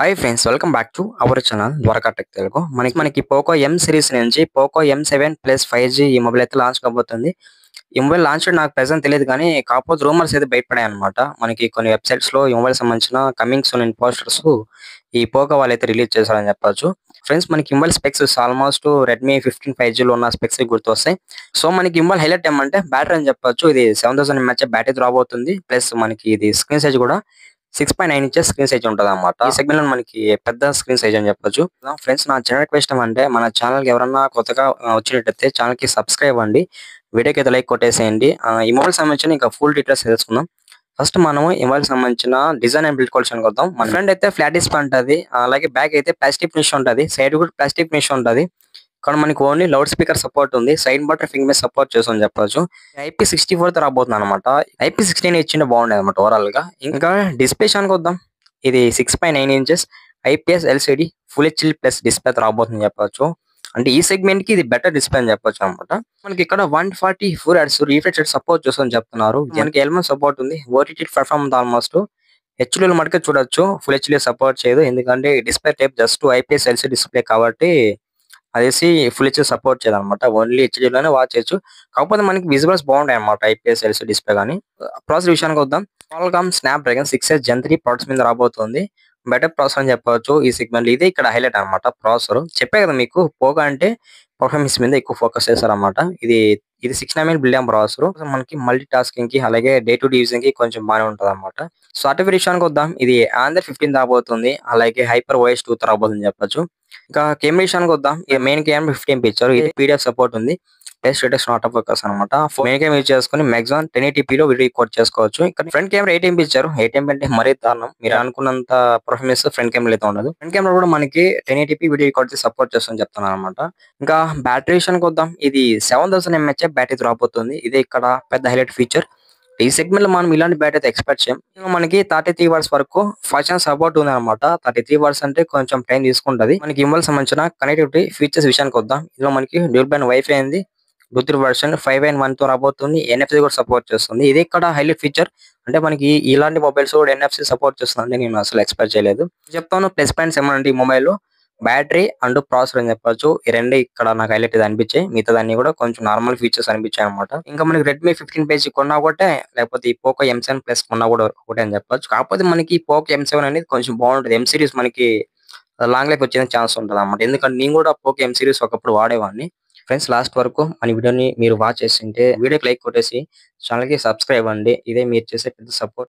Hi friends, welcome back to our channel Dwaraka tech Telugu. మనకి Poco M series నుంచి Poco M7 plus 5G ఈ mobile అయితే launch కాబోతుంది. ఈ మొబైల్ లాంచ్ నాకు ప్రెజెంట్ తెలియదు కానీ కాకపోతే రూమర్స్ అయితే బయటపడాయి అనమాట. మనకి కొన్ని వెబ్సైట్స్ లో ఈ మొబైల్ సంబంధించిన కమింగ్ సూన్ ఇన్ పోస్టర్స్ ఈ పోకో వాళ్ళు అయితే రిలీజ్ చేశారని చెప్పొచ్చు. ఫ్రెండ్స్, మనకి mobile specs almost Redmi 15 5G లో ఉన్న స్పెక్స్ గుర్తొస్తాయి. సో మనకి మొబైల్ హైలైట్ ఏమంటే బ్యాటరీ అని చెప్పొచ్చు. ఇది 7000 mAh బ్యాటరీ రాబోతుంది. ప్లస్ మనకి ఇది స్క్రీన్ సైజ్ కూడా 6.9 ఇంచెస్ స్క్రీన్ సైజ్ ఉంటుంది అనమాట. ఈ సెగ్మెంట్ లో మనకి పెద్ద స్క్రీన్ సైజ్ అని చెప్పొచ్చు. ఫ్రెండ్స్, నా చిన్న రిక్వెస్ట్ ఏమంటే మన ఛానల్ కి ఎవరన్నా కొత్తగా వచ్చినట్టయితే ఛానల్ కి సబ్స్క్రైబ్ అవ్వండి, వీడియోకి అయితే లైక్ కొట్టేసేయండి. ఈ మొబైల్ సంబంధించిన ఇంకా ఫుల్ డీటెయిల్స్ తెలుసుకుందాం. ఫస్ట్ మనం ఈ మొబైల్ సంబంధించిన డిజైన్ అండ్ బిల్డ్ క్వాలిటీ కొద్దాం. మన ఫ్రంట్ అయితే ఫ్లాట్ డిస్ప్లే ఉంటుంది, అలాగే బ్యాక్ అయితే ప్లాస్టిక్ ఫినిష్ ఉంటుంది, సైడ్ కూడా ప్లాస్టిక్ ఫినిష్ ఉంటుంది. ఇక్కడ మనకి ఓన్లీ లౌడ్ స్పీకర్ సపోర్ట్ ఉంది, సైడ్ బటన్ ఫింగర్ సపోర్ట్ చేస్తామని చెప్పొచ్చు. IP64 తో రాబోతుంది అనమాట. IP16 ఇచ్చిండే బాగుండేది అనమాట ఓవరాల్ గా. ఇంకా డిస్ప్లే షాన్కి వద్దాం. ఇది 6.9 inches IPS LCD full HD plus display రాబోతుంది చెప్పొచ్చు. అంటే ఈ సెగ్మెంట్ కి ఇది బెటర్ డిస్ప్లే అని చెప్పొచ్చు అనమాట. మనకి ఇక్కడ 144 Hz రిఫ్రెష్ రేట్ సపోర్ట్ చేస్తామని చెప్తున్నారు. మనకి ఎల్ఎం సపోర్ట్ ఉంది, OTT ప్లాట్ఫామ్ ఆల్మోస్ట్ హెచ్డీలో మటుకే చూడొచ్చు. ఫుల్ హెచ్డీ సపోర్ట్ చేయదు, ఎందుకంటే display type just IPS LCD display కాబట్టి అదేసి ఫుల్ హెచ్డీ సపోర్ట్ చేయదు అనమాట. ఓన్లీ హెచ్డీలోనే వాచ్ చేయొచ్చు. కాకపోతే మనకి విజువల్స్ బాగుంటాయి అనమాట IPS LCD డిస్ప్లే. కానీ ప్రాసెసర్ విషయానికి వద్దాం. Qualcomm Snapdragon 6S Gen 3 processor మీద రాబోతుంది. బెటర్ ప్రాసెసర్ అని చెప్పవచ్చు ఈ సెగ్మెంట్. ఇదే ఇక్కడ హైలైట్ అనమాట ప్రాసెసర్. చెప్పే కదా మీకు, పోగా అంటే పర్ఫార్మెన్స్ మీద ఎక్కువ ఫోకస్ చేస్తారన్నమాట. ఇది 6 nm బిల్డ్ ప్రాసెసర్. మనకి మల్టీ టాస్కింగ్ కి అలాగే డే టు డే యూజింగ్ కి కొంచెం బాగానే ఉంటుంది అనమాట. సాఫ్ట్వేర్ విషయానికి వద్దాం. ఇది Android 15 రాబోతుంది, అలాగే HyperOS 2 రాబోతుంది చెప్పొచ్చు. ఇంకా కెమెరా విషయానికి వద్దాం. మెయిన్ కెమెరా 15 పిక్చర్, ఇది PDF సపోర్ట్ ఉంది. Test status not of focus అనమాట. మెయిన్ కెమెరా యూజ్ చేసుకుని మాక్సిమం 1080p లో వీడియో రికార్డ్ చేసుకోవచ్చు. ఇక్కడ ఫ్రంట్ కెమెరా 8 MP ఇచ్చారు. 8 MP అంటే మరీ దారుణం. మీరు అనుకున్నంత పర్ఫార్మెన్స్ ఫ్రంట్ కెమెరా అయితే ఉండదు. ఫ్రంట్ కెమెరా కూడా మనకి 1080p వీడియో రికార్డ్ సపోర్ట్ చేస్తుందని చెప్తున్నాను అనమాట. ఇంకా బ్యాటరీ విషయానికి వద్దాం. ఇది 7000 mAh బ్యాటరీ రాబోతుంది. ఇది ఇక్కడ పెద్ద హైలైట్ ఫీచర్. ఈ సెగ్మెంట్ లో మనం ఇలాంటి బ్యాటరీ అయితే ఎక్స్పెక్ట్ చేయం. మనకి 33 వాట్స్ వరకు ఫాస్ట్ ఛార్జ్ సపోర్ట్ ఉంది అనమాట. 33 వాట్స్ అంటే కొంచెం టైం తీసుకుంటది. మనకి ఇవ్వాలి సంబంధించిన కనెక్టివిటీ ఫీచర్స్ విషయానికి వద్దాం. ఇందులో మనకి డ్యూల్ బ్యాండ్ వైఫై ఉంది, బ్లూటూత్ వర్షన్ 5.1 తో రాబోతుంది. NFC కూడా సపోర్ట్ చేస్తుంది. ఇది ఇక్కడ హైలైట్ ఫీచర్. అంటే మనకి ఇలాంటి మొబైల్స్ కూడా NFC సపోర్ట్ చేస్తుంది, నేను అసలు ఎక్స్పెక్ట్ చేయలేదు. చెప్తాను ప్లస్ పాయింట్స్ ఏమన్నా ఈ మొబైల్ బ్యాటరీ అండ్ ప్రాసెసర్ అని చెప్పొచ్చు. ఈ రెండే ఇక్కడ నాకు హైలైట్ అనిపించాయి. మిగతా దాన్ని కూడా కొంచెం నార్మల్ ఫీచర్స్ అనిపించాయి అనమాట. ఇంకా మనకి రెడ్మీ 15 పేజీ కొన్నా ఒకటే, లేకపోతే ఈ పోకో M7 ప్లస్ కొన్నా కూడా ఒకటే అని చెప్పొచ్చు. కాకపోతే మనకి పోకో M7 అనేది కొంచెం బాగుంటుంది. M సిరీస్ మనకి లాంగ్ లైఫ్ వచ్చే ఛాన్స్ ఉంటుంది అనమాట. ఎందుకంటే నేను కూడా పోకో M సిరీస్ ఒకప్పుడు వాడేవాడిని. ఫ్రెండ్స్, లాస్ట్ వరకు మన వీడియోని మీరు వాచ్ చేస్తుంటే వీడియోకి లైక్ కొట్టేసి ఛానల్ కి సబ్స్క్రైబ్ అవ్వండి. ఇదే మీరు చేసే పెద్ద సపోర్ట్.